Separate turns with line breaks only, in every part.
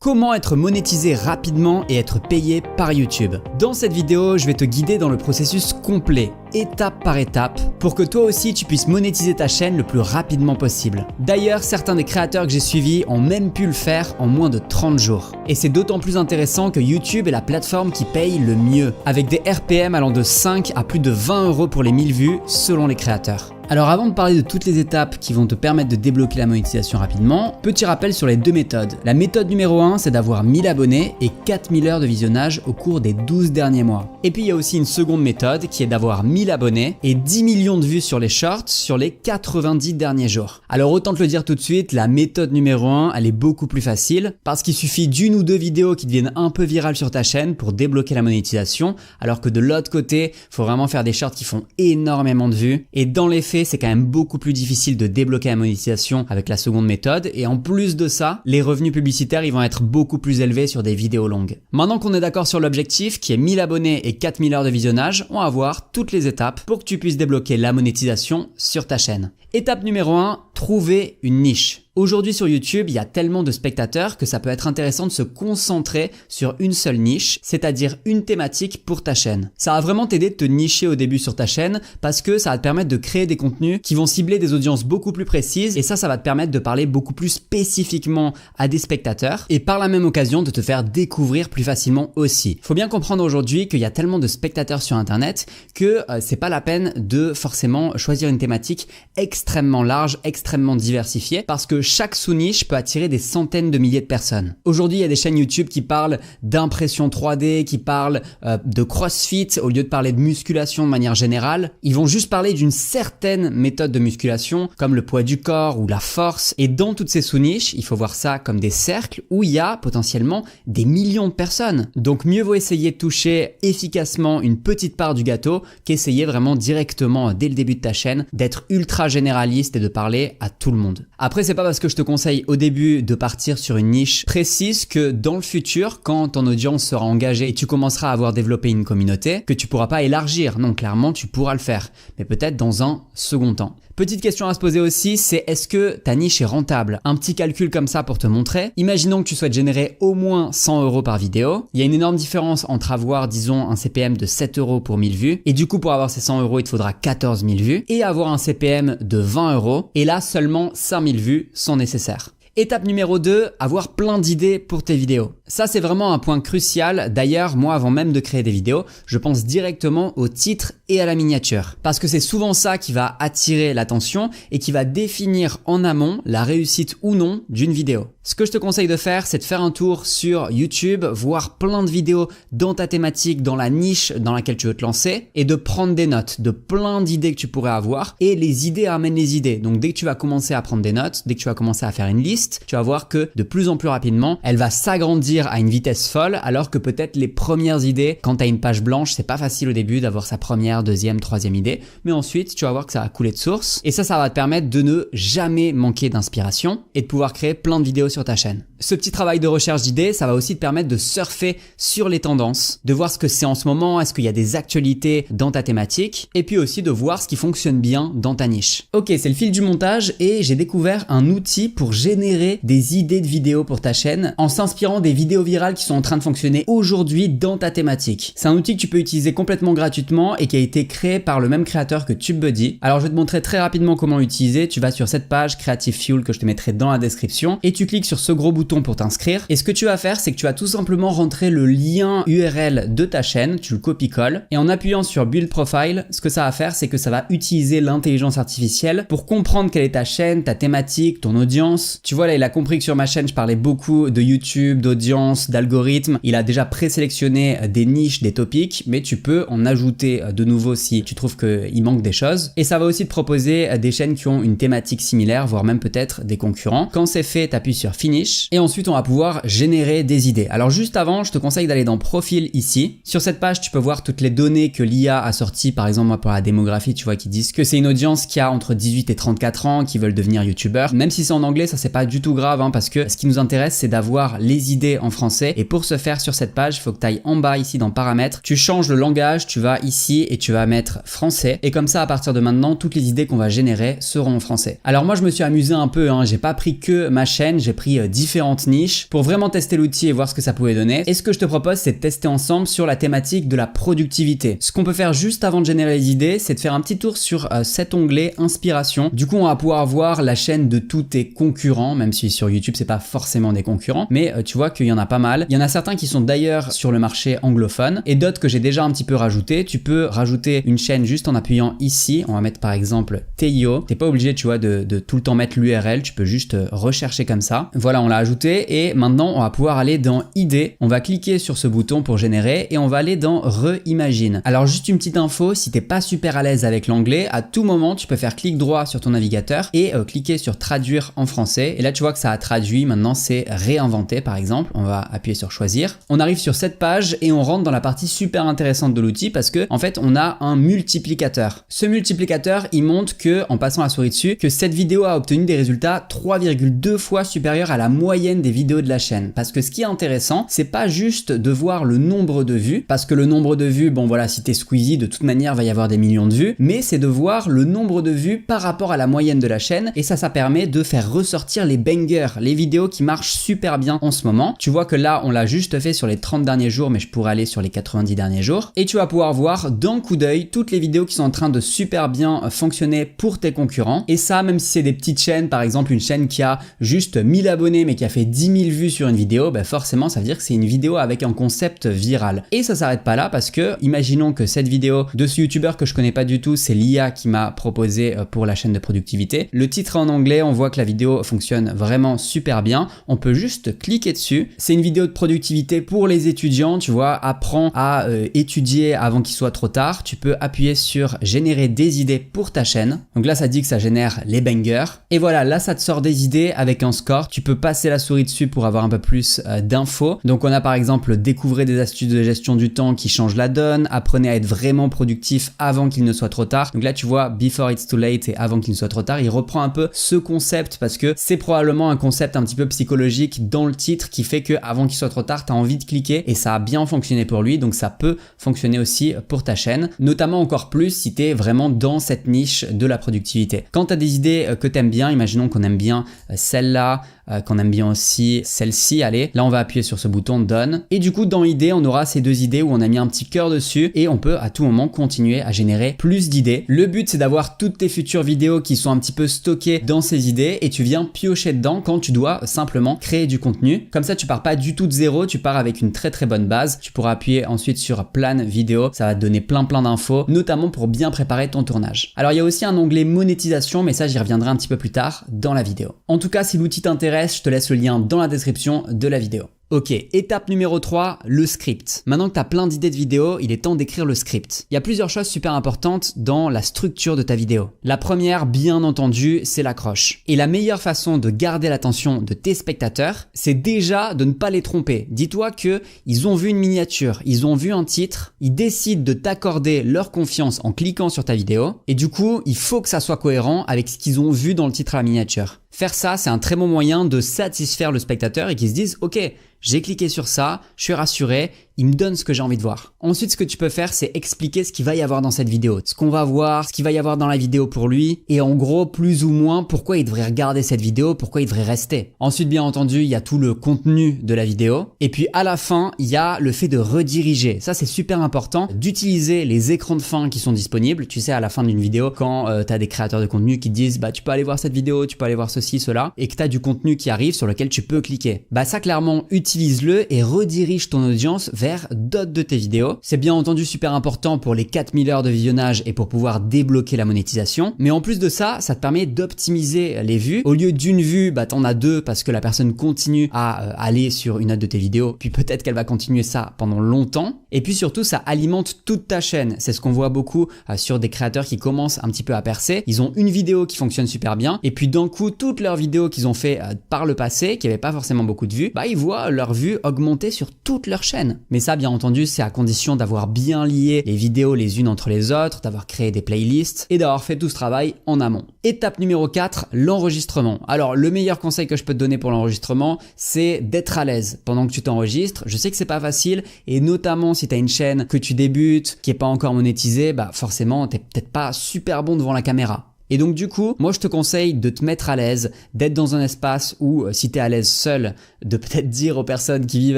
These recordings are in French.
Comment être monétisé rapidement et être payé par YouTube. Dans cette vidéo, je vais te guider dans le processus complet, étape par étape, pour que toi aussi tu puisses monétiser ta chaîne le plus rapidement possible. D'ailleurs, certains des créateurs que j'ai suivis ont même pu le faire en moins de 30 jours. Et c'est d'autant plus intéressant que YouTube est la plateforme qui paye le mieux, avec des RPM allant de 5 à plus de 20 € pour les 1000 vues selon les créateurs. Alors avant de parler de toutes les étapes qui vont te permettre de débloquer la monétisation rapidement, petit rappel sur les deux méthodes. La méthode numéro 1, c'est d'avoir 1000 abonnés et 4000 heures de visionnage au cours des 12 derniers mois. Et puis il y a aussi une seconde méthode qui est d'avoir 1000 abonnés et 10 millions de vues sur les shorts sur les 90 derniers jours. Alors autant te le dire tout de suite, la méthode numéro 1, elle est beaucoup plus facile parce qu'il suffit d'une ou deux vidéos qui deviennent un peu virales sur ta chaîne pour débloquer la monétisation, alors que de l'autre côté, il faut vraiment faire des shorts qui font énormément de vues. Et dans les faits, c'est quand même beaucoup plus difficile de débloquer la monétisation avec la seconde méthode, et en plus de ça, les revenus publicitaires ils vont être beaucoup plus élevés sur des vidéos longues. Maintenant qu'on est d'accord sur l'objectif qui est 1000 abonnés et 4000 heures de visionnage, on va voir toutes les étapes pour que tu puisses débloquer la monétisation sur ta chaîne. Étape numéro 1, trouver une niche. Aujourd'hui sur YouTube, il y a tellement de spectateurs que ça peut être intéressant de se concentrer sur une seule niche, c'est-à-dire une thématique pour ta chaîne. Ça va vraiment t'aider de te nicher au début sur ta chaîne parce que ça va te permettre de créer des contenus qui vont cibler des audiences beaucoup plus précises, et ça va te permettre de parler beaucoup plus spécifiquement à des spectateurs et par la même occasion de te faire découvrir plus facilement aussi. Il faut bien comprendre aujourd'hui qu'il y a tellement de spectateurs sur internet que c'est pas la peine de forcément choisir une thématique extrêmement large, extrêmement diversifiée, parce que chaque sous-niche peut attirer des centaines de milliers de personnes. Aujourd'hui, il y a des chaînes YouTube qui parlent d'impression 3D, qui parlent de CrossFit, au lieu de parler de musculation de manière générale. Ils vont juste parler d'une certaine méthode de musculation, comme le poids du corps ou la force. Et dans toutes ces sous-niches, il faut voir ça comme des cercles où il y a potentiellement des millions de personnes. Donc mieux vaut essayer de toucher efficacement une petite part du gâteau qu'essayer vraiment directement dès le début de ta chaîne d'être ultra généraliste et de parler à tout le monde. Après, c'est pas parce que je te conseille au début de partir sur une niche précise que dans le futur, quand ton audience sera engagée et tu commenceras à avoir développé une communauté, que tu pourras pas élargir. Non, clairement, tu pourras le faire, mais peut-être dans un second temps. Petite question à se poser aussi, c'est est-ce que ta niche est rentable? Un petit calcul comme ça pour te montrer. Imaginons que tu souhaites générer au moins 100 € par vidéo. Il y a une énorme différence entre avoir, disons, un CPM de 7 € pour 1000 vues. Et du coup, pour avoir ces 100 €, il te faudra 14 000 vues. Et avoir un CPM de 20 €. Et là, seulement 5000 vues sont nécessaires. Étape numéro 2, avoir plein d'idées pour tes vidéos. Ça, c'est vraiment un point crucial. D'ailleurs, moi, avant même de créer des vidéos, je pense directement au titre et à la miniature. Parce que c'est souvent ça qui va attirer l'attention et qui va définir en amont la réussite ou non d'une vidéo. Ce que je te conseille de faire, c'est de faire un tour sur YouTube, voir plein de vidéos dans ta thématique, dans la niche dans laquelle tu veux te lancer, et de prendre des notes de plein d'idées que tu pourrais avoir. Et les idées amènent les idées. Donc dès que tu vas commencer à prendre des notes, dès que tu vas commencer à faire une liste, tu vas voir que de plus en plus rapidement, elle va s'agrandir à une vitesse folle, alors que peut-être les premières idées, quand tu as une page blanche, c'est pas facile au début d'avoir sa première, deuxième, troisième idée, mais ensuite tu vas voir que ça va couler de source, et ça va te permettre de ne jamais manquer d'inspiration et de pouvoir créer plein de vidéos sur ta chaîne. Ce petit travail de recherche d'idées, ça va aussi te permettre de surfer sur les tendances, de voir ce que c'est en ce moment, est-ce qu'il y a des actualités dans ta thématique, et puis aussi de voir ce qui fonctionne bien dans ta niche. Ok, c'est le fil du montage et j'ai découvert un outil pour générer des idées de vidéos pour ta chaîne en s'inspirant des vidéos virales qui sont en train de fonctionner aujourd'hui dans ta thématique. C'est un outil que tu peux utiliser complètement gratuitement et qui a été créé par le même créateur que TubeBuddy. Alors je vais te montrer très rapidement comment l'utiliser. Tu vas sur cette page Creative Fuel que je te mettrai dans la description et tu cliques sur ce gros bouton pour t'inscrire. Et ce que tu vas faire, c'est que tu vas tout simplement rentrer le lien URL de ta chaîne, tu le copies-colles, et en appuyant sur Build Profile, ce que ça va faire, c'est que ça va utiliser l'intelligence artificielle pour comprendre quelle est ta chaîne, ta thématique, ton audience. Tu vois là, il a compris que sur ma chaîne, je parlais beaucoup de YouTube, d'audience, d'algorithme. Il a déjà présélectionné des niches, des topics, mais tu peux en ajouter de nouveau si tu trouves qu'il manque des choses. Et ça va aussi te proposer des chaînes qui ont une thématique similaire, voire même peut-être des concurrents. Quand c'est fait, tu appuies sur Finish et ensuite on va pouvoir générer des idées. Alors juste avant, je te conseille d'aller dans Profil ici. Sur cette page, tu peux voir toutes les données que l'IA a sorties. Par exemple, moi pour la démographie, tu vois, qui disent que c'est une audience qui a entre 18 et 34 ans, qui veulent devenir youtubeurs. Même si c'est en anglais, ça c'est pas du tout grave, parce que ce qui nous intéresse, c'est d'avoir les idées en français. Et pour ce faire sur cette page, il faut que tu ailles en bas ici dans paramètres, tu changes le langage, tu vas ici et tu vas mettre français. Et comme ça, à partir de maintenant, toutes les idées qu'on va générer seront en français. Alors moi, je me suis amusé un peu, hein. J'ai pas pris que ma chaîne, j'ai pris différentes niches pour vraiment tester l'outil et voir ce que ça pouvait donner. Et ce que je te propose, c'est de tester ensemble sur la thématique de la productivité. Ce qu'on peut faire juste avant de générer les idées, c'est de faire un petit tour sur cet onglet inspiration. Du coup, on va pouvoir voir la chaîne de tous tes concurrents, même si sur YouTube, c'est pas forcément des concurrents, mais tu vois qu'il y en a pas mal. Il y en a certains qui sont d'ailleurs sur le marché anglophone et d'autres que j'ai déjà un petit peu rajouté. Tu peux rajouter une chaîne juste en appuyant ici. On va mettre par exemple Teio. T'es pas obligé, tu vois, de tout le temps mettre l'URL. Tu peux juste rechercher comme ça. Voilà, on l'a ajouté et maintenant, on va pouvoir aller dans idées. On va cliquer sur ce bouton pour générer et on va aller dans reimagine. Alors juste une petite info, si t'es pas super à l'aise avec l'anglais, à tout moment, tu peux faire clic droit sur ton navigateur et cliquer sur traduire en français. Et là, tu vois que ça a traduit. Maintenant, c'est réinventer par exemple. On va appuyer sur choisir. On arrive sur cette page et on rentre dans la partie super intéressante de l'outil parce que en fait, on a un multiplicateur. Ce multiplicateur, il montre que en passant la souris dessus, que cette vidéo a obtenu des résultats 3,2 fois supérieurs à la moyenne des vidéos de la chaîne. Parce que ce qui est intéressant, c'est pas juste de voir le nombre de vues, parce que le nombre de vues, bon voilà, si t'es Squeezie, de toute manière, il va y avoir des millions de vues, mais c'est de voir le nombre de vues par rapport à la moyenne de la chaîne, et ça permet de faire ressortir les bangers, les vidéos qui marchent super bien en ce moment. Tu vois que là, on l'a juste fait sur les 30 derniers jours, mais je pourrais aller sur les 90 derniers jours, et tu vas pouvoir voir d'un coup d'œil toutes les vidéos qui sont en train de super bien fonctionner pour tes concurrents, et ça, même si c'est des petites chaînes, par exemple une chaîne qui a juste 1000 abonnés, mais qui a fait 10 000 vues sur une vidéo, ben forcément, ça veut dire que c'est une vidéo avec un concept viral. Et ça s'arrête pas là parce que, imaginons que cette vidéo de ce youtubeur que je connais pas du tout, c'est l'IA qui m'a proposé pour la chaîne de productivité. Le titre est en anglais, on voit que la vidéo fonctionne vraiment super bien. On peut juste cliquer dessus. C'est une vidéo de productivité pour les étudiants, tu vois, apprends à étudier avant qu'il soit trop tard. Tu peux appuyer sur générer des idées pour ta chaîne. Donc là, ça dit que ça génère les bangers. Et voilà, là, ça te sort des idées avec un score. Tu peux passer la souris dessus pour avoir un peu plus d'infos. Donc on a par exemple découvrez des astuces de gestion du temps qui changent la donne, apprenez à être vraiment productif avant qu'il ne soit trop tard. Donc là tu vois before it's too late et avant qu'il ne soit trop tard, il reprend un peu ce concept parce que c'est probablement un concept un petit peu psychologique dans le titre qui fait que avant qu'il soit trop tard, tu as envie de cliquer et ça a bien fonctionné pour lui, donc ça peut fonctionner aussi pour ta chaîne, notamment encore plus si tu es vraiment dans cette niche de la productivité. Quand tu as des idées que tu aimes bien, imaginons qu'on aime bien celle-là, qu'on aime bien aussi celle-ci, allez, là on va appuyer sur ce bouton Done et du coup dans idées on aura ces deux idées où on a mis un petit cœur dessus et on peut à tout moment continuer à générer plus d'idées. Le but c'est d'avoir toutes tes futures vidéos qui sont un petit peu stockées dans ces idées et tu viens piocher dedans quand tu dois simplement créer du contenu. Comme ça tu pars pas du tout de zéro, tu pars avec une très bonne base. Tu pourras appuyer ensuite sur plan vidéo, ça va te donner plein d'infos, notamment pour bien préparer ton tournage. Alors il y a aussi un onglet monétisation, mais ça j'y reviendrai un petit peu plus tard dans la vidéo. En tout cas si l'outil t'intéresse, je te laisse le lien dans la description de la vidéo. Ok, étape numéro 3, le script. Maintenant que tu as plein d'idées de vidéos, il est temps d'écrire le script. Il y a plusieurs choses super importantes dans la structure de ta vidéo. La première, bien entendu, c'est l'accroche. Et la meilleure façon de garder l'attention de tes spectateurs, c'est déjà de ne pas les tromper. Dis-toi que ils ont vu une miniature, ils ont vu un titre, ils décident de t'accorder leur confiance en cliquant sur ta vidéo. Et du coup, il faut que ça soit cohérent avec ce qu'ils ont vu dans le titre à la miniature. Faire ça, c'est un très bon moyen de satisfaire le spectateur et qu'ils se disent « Ok, j'ai cliqué sur ça, je suis rassuré, il me donne ce que j'ai envie de voir. » Ensuite, ce que tu peux faire, c'est expliquer ce qu'il va y avoir dans cette vidéo, ce qu'on va voir, ce qu'il va y avoir dans la vidéo pour lui et en gros, plus ou moins, pourquoi il devrait regarder cette vidéo, pourquoi il devrait rester. Ensuite, bien entendu, il y a tout le contenu de la vidéo et puis à la fin, il y a le fait de rediriger. Ça, c'est super important d'utiliser les écrans de fin qui sont disponibles. Tu sais, à la fin d'une vidéo, quand tu as des créateurs de contenu qui te disent « Bah, tu peux aller voir cette vidéo, tu peux aller voir ceci, cela » et que tu as du contenu qui arrive sur lequel tu peux cliquer. Bah ça, clairement, utilise-le et redirige ton audience vers d'autres de tes vidéos. C'est bien entendu super important pour les 4000 heures de visionnage et pour pouvoir débloquer la monétisation. Mais en plus de ça, ça te permet d'optimiser les vues. Au lieu d'une vue, bah t'en as deux parce que la personne continue à aller sur une autre de tes vidéos. Puis peut-être qu'elle va continuer ça pendant longtemps. Et puis surtout, ça alimente toute ta chaîne. C'est ce qu'on voit beaucoup sur des créateurs qui commencent un petit peu à percer. Ils ont une vidéo qui fonctionne super bien. Et puis d'un coup, toutes leurs vidéos qu'ils ont fait par le passé, qui n'avaient pas forcément beaucoup de vues, bah ils voient leurs vues augmenter sur toute leur chaîne. Mais ça, bien entendu, c'est à condition d'avoir bien lié les vidéos les unes entre les autres, d'avoir créé des playlists et d'avoir fait tout ce travail en amont. Étape numéro 4, l'enregistrement. Alors, le meilleur conseil que je peux te donner pour l'enregistrement, c'est d'être à l'aise pendant que tu t'enregistres. Je sais que c'est pas facile et notamment si tu as une chaîne que tu débutes, qui est pas encore monétisée, bah forcément, t'es peut-être pas super bon devant la caméra. Et donc du coup, moi je te conseille de te mettre à l'aise, d'être dans un espace où si tu es à l'aise seul, de peut-être dire aux personnes qui vivent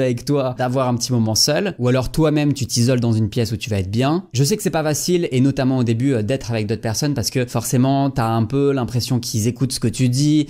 avec toi d'avoir un petit moment seul, ou alors toi-même tu t'isoles dans une pièce où tu vas être bien. Je sais que c'est pas facile et notamment au début d'être avec d'autres personnes parce que forcément tu as un peu l'impression qu'ils écoutent ce que tu dis,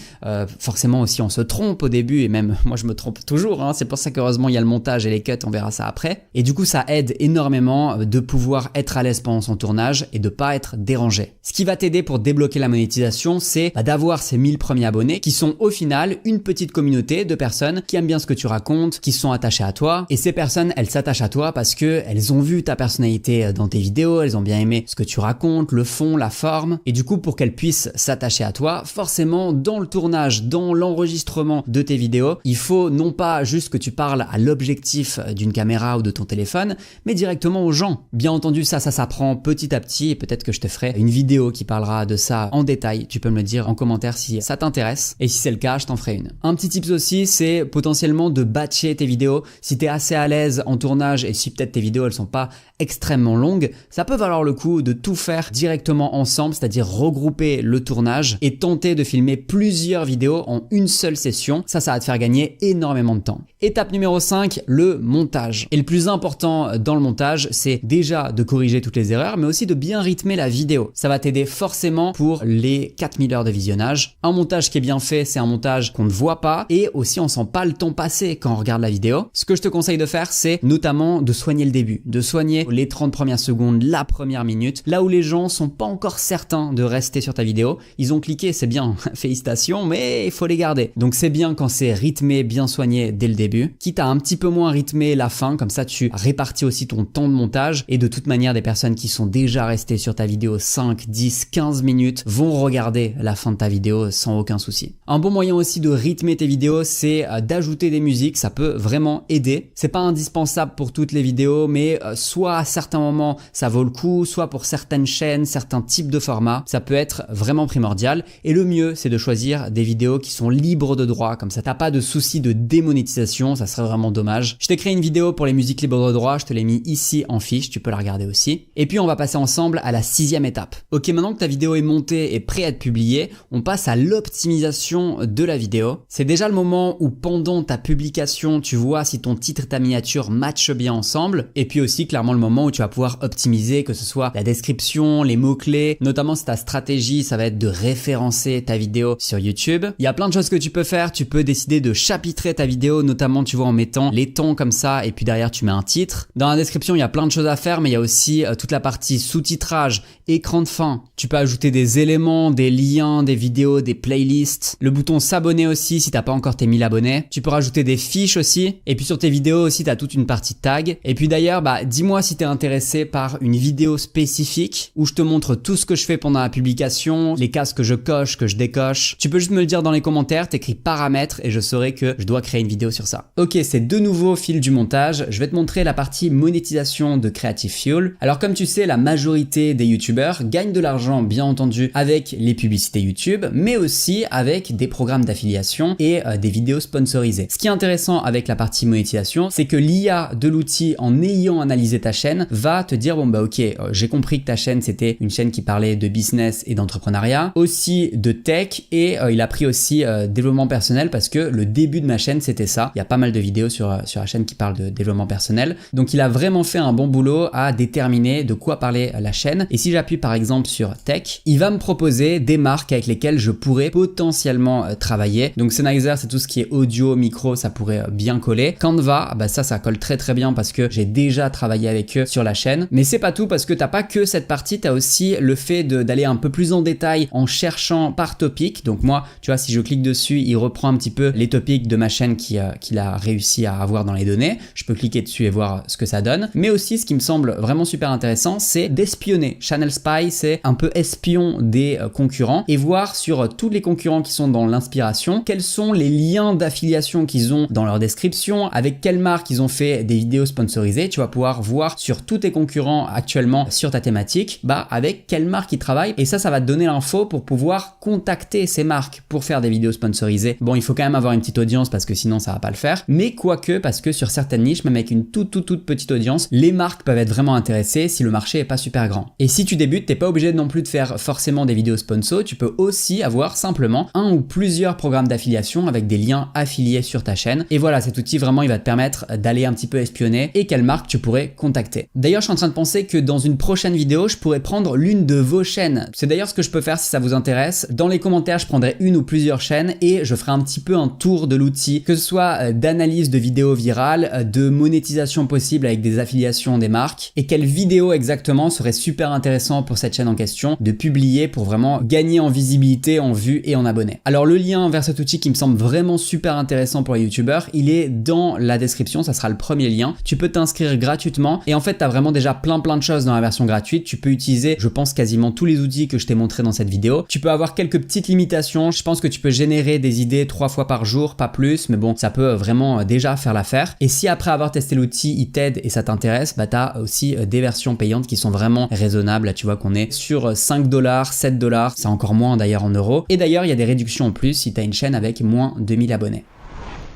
forcément aussi on se trompe au début et même moi je me trompe toujours, hein. C'est pour ça qu'heureusement il y a le montage et les cuts, on verra ça après. Et du coup ça aide énormément de pouvoir être à l'aise pendant son tournage et de pas être dérangé. Ce qui va t'aider pour débloquer la monétisation, c'est d'avoir ces 1000 premiers abonnés qui sont au final une petite communauté de personnes qui aiment bien ce que tu racontes, qui sont attachées à toi. Et ces personnes, elles s'attachent à toi parce que elles ont vu ta personnalité dans tes vidéos, elles ont bien aimé ce que tu racontes, le fond, la forme. Et du coup, pour qu'elles puissent s'attacher à toi, forcément, dans le tournage, dans l'enregistrement de tes vidéos, il faut non pas juste que tu parles à l'objectif d'une caméra ou de ton téléphone, mais directement aux gens. Bien entendu, ça s'apprend petit à petit et peut-être que je te ferai une vidéo qui parlera de ça en détail. Tu peux me le dire en commentaire si ça t'intéresse et si c'est le cas, je t'en ferai une. Un petit tips aussi, c'est potentiellement de batcher tes vidéos. Si tu es assez à l'aise en tournage et si peut-être tes vidéos elles sont pas extrêmement longues, ça peut valoir le coup de tout faire directement ensemble, c'est-à-dire regrouper le tournage et tenter de filmer plusieurs vidéos en une seule session. Ça va te faire gagner énormément de temps. Étape numéro 5, le montage. Et le plus important dans le montage, c'est déjà de corriger toutes les erreurs, mais aussi de bien rythmer la vidéo. Ça va t'aider forcément pour les 4000 heures de visionnage. Un montage qui est bien fait, c'est un montage qu'on ne voit pas et aussi on sent pas le temps passer quand on regarde la vidéo. Ce que je te conseille de faire, c'est notamment de soigner le début, de soigner les 30 premières secondes, la première minute, là où les gens sont pas encore certains de rester sur ta vidéo. Ils ont cliqué, c'est bien, félicitations, mais il faut les garder. Donc c'est bien quand c'est rythmé, bien soigné dès le début, quitte à un petit peu moins rythmer la fin, comme ça tu répartis aussi ton temps de montage et de toute manière des personnes qui sont déjà restées sur ta vidéo 5, 10, 15 minutes vont regarder la fin de ta vidéo sans aucun souci. Un bon moyen aussi de rythmer tes vidéos, c'est d'ajouter des musiques, ça peut vraiment aider. C'est pas indispensable pour toutes les vidéos, mais soit à certains moments ça vaut le coup, soit pour certaines chaînes, certains types de formats, ça peut être vraiment primordial. Et le mieux, c'est de choisir des vidéos qui sont libres de droit, comme ça t'as pas de souci de démonétisation, ça serait vraiment dommage. Je t'ai créé une vidéo pour les musiques libres de droit, je te l'ai mis ici en fiche, tu peux la regarder aussi. Et puis on va passer ensemble à la 6e étape. Ok, maintenant que ta vidéo est montée et prête à être publiée, on passe à l'optimisation de la vidéo. C'est déjà le moment où pendant ta publication, tu vois si ton titre et ta miniature matchent bien ensemble. Et puis aussi clairement le moment où tu vas pouvoir optimiser, que ce soit la description, les mots-clés, notamment si ta stratégie, ça va être de référencer ta vidéo sur YouTube. Il y a plein de choses que tu peux faire. Tu peux décider de chapitrer ta vidéo, notamment tu vois en mettant les temps comme ça et puis derrière tu mets un titre. Dans la description, il y a plein de choses à faire, mais il y a aussi toute la partie sous-titrage, écran de fin. Tu peux ajouter des éléments, des liens, des vidéos, des playlists. Le bouton s'abonner aussi si t'as pas encore tes 1000 abonnés. Tu peux rajouter des fiches aussi. Et puis sur tes vidéos aussi, t'as toute une partie tag. Et puis d'ailleurs, dis-moi si t'es intéressé par une vidéo spécifique où je te montre tout ce que je fais pendant la publication, les cases que je coche, que je décoche. Tu peux juste me le dire dans les commentaires, t'écris paramètres et je saurai que je dois créer une vidéo sur ça. Ok, c'est de nouveau fil du montage. Je vais te montrer la partie monétisation de Creative Fuel. Alors comme tu sais, la majorité des youtubeurs gagnent de l'argent bien entendu avec les publicités YouTube, mais aussi avec des programmes d'affiliation et des vidéos sponsorisées. Ce qui est intéressant avec la partie monétisation, c'est que l'IA de l'outil, en ayant analysé ta chaîne, va te dire ok, j'ai compris que ta chaîne c'était une chaîne qui parlait de business et d'entrepreneuriat, aussi de tech et il a pris aussi développement personnel parce que le début de ma chaîne c'était ça. Il y a pas mal de vidéos sur la chaîne qui parlent de développement personnel. Donc il a vraiment fait un bon boulot à déterminer de quoi parlait la chaîne. Et si j'appuie par exemple sur tech, il va me proposer des marques avec lesquelles je pourrais potentiellement travailler. Donc Sennheiser, c'est tout ce qui est audio, micro, ça pourrait bien coller. Canva, ça colle très très bien parce que j'ai déjà travaillé avec eux sur la chaîne. Mais c'est pas tout parce que t'as pas que cette partie, t'as aussi le fait d'aller un peu plus en détail en cherchant par topic. Donc moi, tu vois, si je clique dessus, il reprend un petit peu les topics de ma chaîne qu'il a réussi à avoir dans les données. Je peux cliquer dessus et voir ce que ça donne. Mais aussi, ce qui me semble vraiment super intéressant, c'est d'espionner. Channel Spy, c'est un peu espion des concurrents et voir sur tous les concurrents qui sont dans l'inspiration, quels sont les liens d'affiliation qu'ils ont dans leur description, avec quelle marque ils ont fait des vidéos sponsorisées. Tu vas pouvoir voir sur tous tes concurrents actuellement sur ta thématique, avec quelle marque ils travaillent, et ça va te donner l'info pour pouvoir contacter ces marques pour faire des vidéos sponsorisées. Bon, il faut quand même avoir une petite audience parce que sinon ça va pas le faire, mais quoique, parce que sur certaines niches, même avec une toute petite audience, les marques peuvent être vraiment intéressées si le marché est pas super grand. Et si tu débutes, t'es pas obligé non plus de faire forcément des vidéos sponsor, tu peux aussi avoir simplement un ou plusieurs programmes d'affiliation avec des liens affiliés sur ta chaîne. Et voilà, cet outil vraiment il va te permettre d'aller un petit peu espionner et quelle marque tu pourrais contacter. D'ailleurs, je suis en train de penser que dans une prochaine vidéo, je pourrais prendre l'une de vos chaînes. C'est d'ailleurs ce que je peux faire si ça vous intéresse. Dans les commentaires, je prendrai une ou plusieurs chaînes et je ferai un petit peu un tour de l'outil, que ce soit d'analyse de vidéos virales, de monétisation possible avec des affiliations des marques, et quelle vidéo exactement serait super intéressant pour cette chaîne en question de publier pour vraiment gagner en visibilité, en vues et en abonnés. Alors le lien vers cet outil qui me semble vraiment super intéressant pour les youtubeurs, il est dans la description, ça sera le premier lien. Tu peux t'inscrire gratuitement et en fait tu as vraiment déjà plein de choses dans la version gratuite. Tu peux utiliser, je pense, quasiment tous les outils que je t'ai montré dans cette vidéo. Tu peux avoir quelques petites limitations. Je pense que tu peux générer des idées 3 fois par jour, pas plus, mais bon, ça peut vraiment déjà faire l'affaire. Et si après avoir testé l'outil, il t'aide et ça t'intéresse, tu as aussi des versions payantes qui sont vraiment raisonnables. Là, tu vois qu'on est sur 5 $, 7 $, c'est encore moins d'ailleurs en euros. Et d'ailleurs, il y a des réductions en plus si tu as une chaîne avec moins de 1000 abonnés.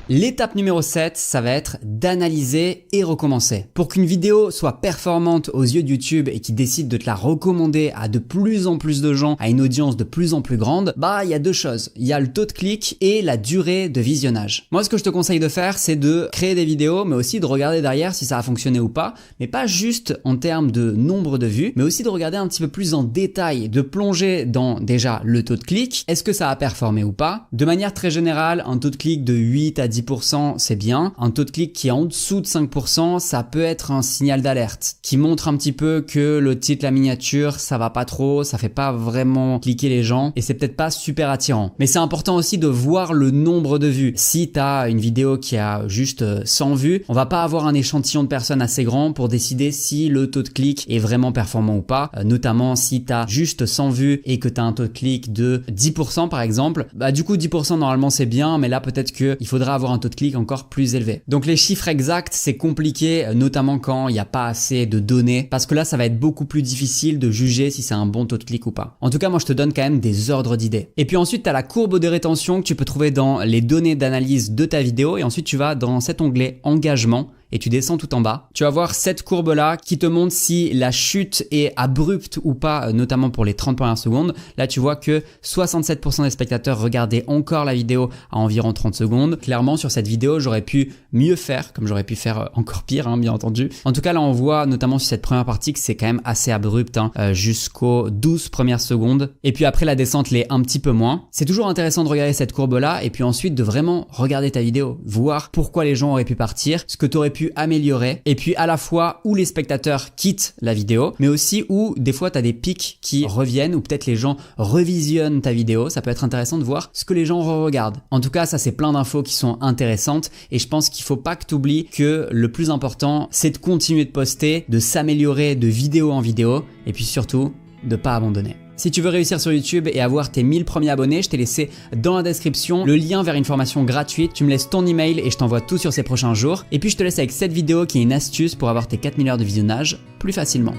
L'étape numéro 7, ça va être d'analyser et recommencer. Pour qu'une vidéo soit performante aux yeux de YouTube et qu'il décide de te la recommander à de plus en plus de gens, à une audience de plus en plus grande, il y a deux choses. Il y a le taux de clic et la durée de visionnage. Moi, ce que je te conseille de faire, c'est de créer des vidéos, mais aussi de regarder derrière si ça a fonctionné ou pas, mais pas juste en termes de nombre de vues, mais aussi de regarder un petit peu plus en détail, de plonger dans déjà le taux de clic. Est-ce que ça a performé ou pas? De manière très générale, un taux de clic de 8 à 10%, c'est bien. Un taux de clic qui est en dessous de 5%, ça peut être un signal d'alerte qui montre un petit peu que le titre, la miniature, ça va pas trop, ça fait pas vraiment cliquer les gens et c'est peut-être pas super attirant. Mais c'est important aussi de voir le nombre de vues. Si tu as une vidéo qui a juste 100 vues, on va pas avoir un échantillon de personnes assez grand pour décider si le taux de clic est vraiment performant ou pas. Notamment si tu as juste 100 vues et que tu as un taux de clic de 10% par exemple, du coup 10% normalement c'est bien, mais là peut-être qu'il faudra avoir un taux de clic encore plus élevé. Donc les chiffres exacts, c'est compliqué, notamment quand il n'y a pas assez de données, parce que là ça va être beaucoup plus difficile de juger si c'est un bon taux de clic ou pas. En tout cas, moi je te donne quand même des ordres d'idées. Et puis ensuite tu as la courbe de rétention que tu peux trouver dans les données d'analyse de ta vidéo, et ensuite tu vas dans cet onglet engagement et tu descends tout en bas. Tu vas voir cette courbe-là qui te montre si la chute est abrupte ou pas, notamment pour les 30 premières secondes. Là, tu vois que 67% des spectateurs regardaient encore la vidéo à environ 30 secondes. Clairement, sur cette vidéo, j'aurais pu mieux faire, comme j'aurais pu faire encore pire, bien entendu. En tout cas, là, on voit notamment sur cette première partie que c'est quand même assez abrupt, jusqu'aux 12 premières secondes. Et puis après, la descente l'est un petit peu moins. C'est toujours intéressant de regarder cette courbe-là et puis ensuite de vraiment regarder ta vidéo, voir pourquoi les gens auraient pu partir, ce que tu aurais pu améliorer, et puis à la fois où les spectateurs quittent la vidéo, mais aussi où des fois tu as des pics qui reviennent, ou peut-être les gens revisionnent ta vidéo. Ça peut être intéressant de voir ce que les gens re-regardent. En tout cas, ça c'est plein d'infos qui sont intéressantes, et je pense qu'il faut pas que tu oublies que le plus important c'est de continuer de poster, de s'améliorer de vidéo en vidéo, et puis surtout de pas abandonner. Si tu veux réussir sur YouTube et avoir tes 1000 premiers abonnés, je t'ai laissé dans la description le lien vers une formation gratuite. Tu me laisses ton email et je t'envoie tout sur ces prochains jours. Et puis je te laisse avec cette vidéo qui est une astuce pour avoir tes 4000 heures de visionnage plus facilement.